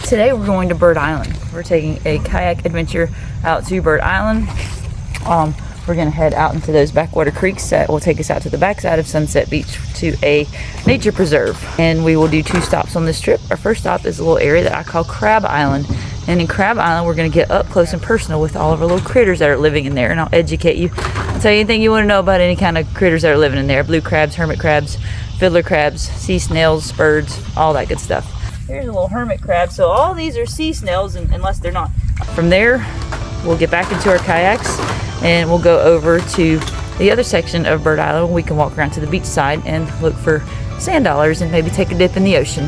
Today we're going to Bird Island. We're taking a kayak adventure out to Bird Island. We're gonna head out into those backwater creeks that will take us out to the backside of Sunset Beach to a nature preserve. And we will do 2 stops on this trip. Our first stop is a little area that I call Crab Island. And in Crab Island, we're gonna get up close and personal with all of our little critters that are living in there. And I'll educate you. I'll tell you anything you wanna know about any kind of critters that are living in there. Blue crabs, hermit crabs, fiddler crabs, sea snails, birds, all that good stuff. Here's a little hermit crab. So all these are sea snails unless they're not. From there, we'll get back into our kayaks and we'll go over to the other section of Bird Island. We can walk around to the beach side and look for sand dollars and maybe take a dip in the ocean.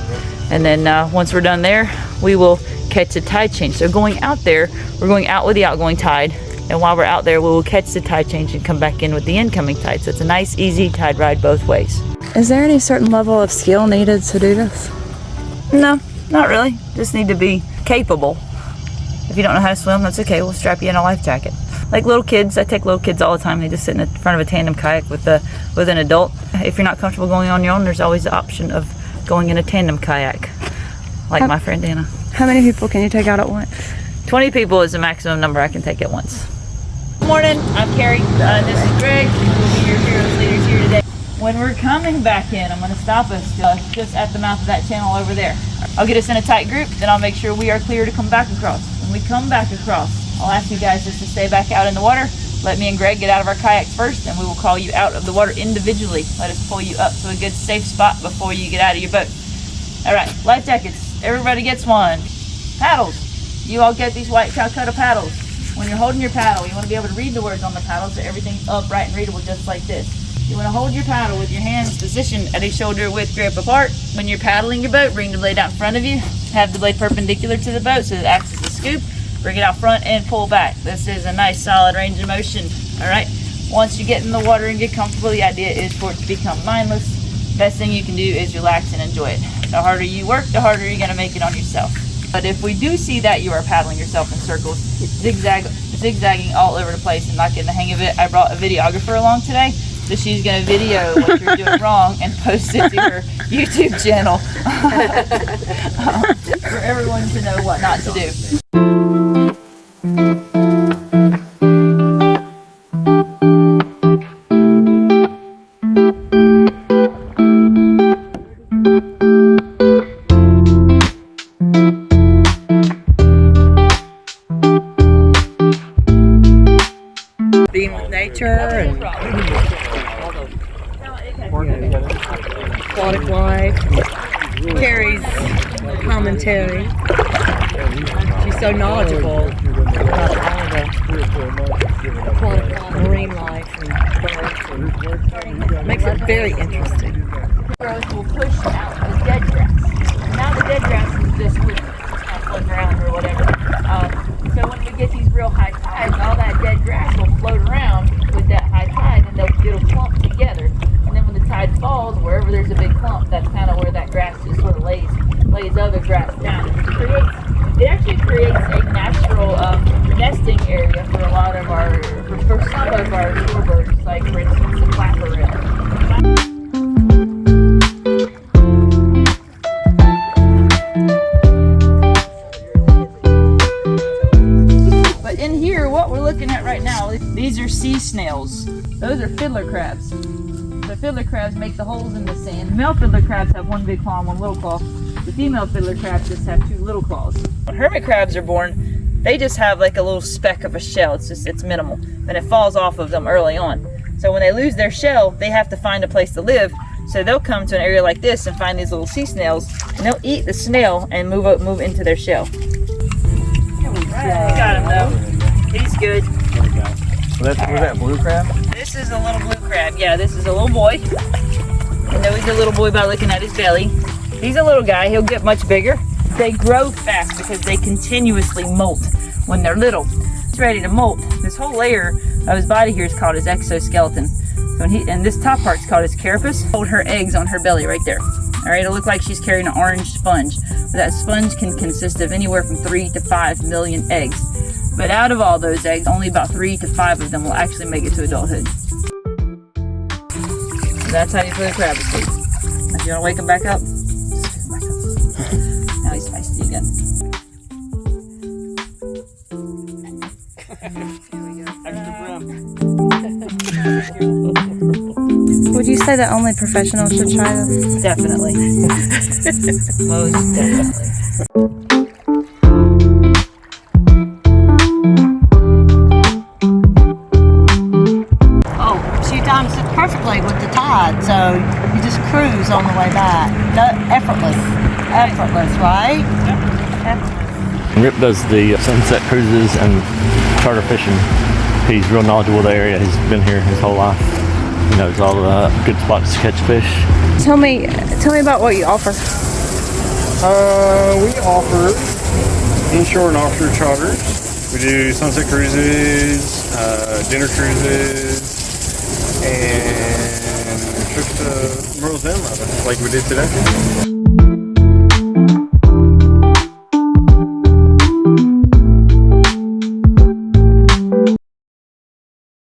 And then once we're done there, we will catch a tide change. So going out there, we're going out with the outgoing tide. And while we're out there, we will catch the tide change and come back in with the incoming tide. So it's a nice, easy tide ride both ways. Is there any certain level of skill needed to do this? No, not really. Just need to be capable. If you don't know how to swim, that's okay. We'll strap you in a life jacket. Like little kids, I take little kids all the time. They just sit in front of a tandem kayak with an adult. If you're not comfortable going on your own, there's always the option of going in a tandem kayak, like my friend Anna. How many people can you take out at once? 20 people is the maximum number I can take at once. Good morning, I'm Cari. This is Greg. We'll be your fearless leaders here today. When we're coming back in, I'm going to stop us just at the mouth of that channel over there. I'll get us in a tight group, then I'll make sure we are clear to come back across. When we come back across, I'll ask you guys just to stay back out in the water. Let me and Greg get out of our kayaks first, and we will call you out of the water individually. Let us pull you up to a good safe spot before you get out of your boat. All right, life jackets. Everybody gets one. Paddles. You all get these white Calcutta paddles. When you're holding your paddle, you want to be able to read the words on the paddle so everything's upright and readable just like this. You want to hold your paddle with your hands positioned at a shoulder width grip apart. When you're paddling your boat, bring the blade out in front of you. Have the blade perpendicular to the boat so it acts as a scoop. Bring it out front and pull back. This is a nice solid range of motion. All right. Once you get in the water and get comfortable, the idea is for it to become mindless. Best thing you can do is relax and enjoy it. The harder you work, the harder you're going to make it on yourself. But if we do see that you are paddling yourself in circles, zigzagging all over the place and not getting the hang of it, I brought a videographer along today. So she's going to video what you're doing wrong and post it to her YouTube channel for everyone to know what not to do. Being with nature and aquatic life. Cari's commentary. She's so knowledgeable about all the aquatic life, marine life and birds. And makes it very interesting. Growth will push out the dead grass. Now the dead grass is just floating around or whatever. So when we get these real high tides, all that dead grass will float around with that high tide and it'll clump together. And then when the tide falls, wherever there's a big clump, that's kind of where that grass just sort of lays other grass down. It actually creates a natural nesting area for a lot of for some of our shorebirds, like for instance the flapper rail. In here, what we're looking at right now, these are sea snails. Those are fiddler crabs. The fiddler crabs make the holes in the sand. Male fiddler crabs have one big claw and one little claw. The female fiddler crabs just have 2 little claws. When hermit crabs are born, they just have like a little speck of a shell. It's minimal. And it falls off of them early on. So when they lose their shell, they have to find a place to live. So they'll come to an area like this and find these little sea snails, and they'll eat the snail and move into their shell. Right. Got him though. He's good. There we go. Was that blue crab? This is a little blue crab. Yeah, this is a little boy. I know he's a little boy by looking at his belly. He's a little guy. He'll get much bigger. They grow fast because they continuously molt when they're little. He's ready to molt. This whole layer of his body here is called his exoskeleton. So and this top part's called his carapace. Hold her eggs on her belly right there. All right, it'll look like she's carrying an orange sponge. But that sponge can consist of anywhere from 3 to 5 million eggs. But out of all those eggs, only about 3 to 5 of them will actually make it to adulthood. So that's how you put a crab asleep. If you want to wake him back up, just pick him back up. Now he's feisty again. say that only professionals should try this? Definitely. Most definitely. Oh, she times it perfectly with the tide, so you just cruise on the way back. Effortless. Effortless, right? Effortless. Rip does the sunset cruises and charter fishing. He's real knowledgeable of the area. He's been here his whole life. He knows all the good spots to catch fish. Tell me about what you offer. We offer inshore and offshore charters. We do sunset cruises, dinner cruises, and trips to Merle's Dam, like we did today.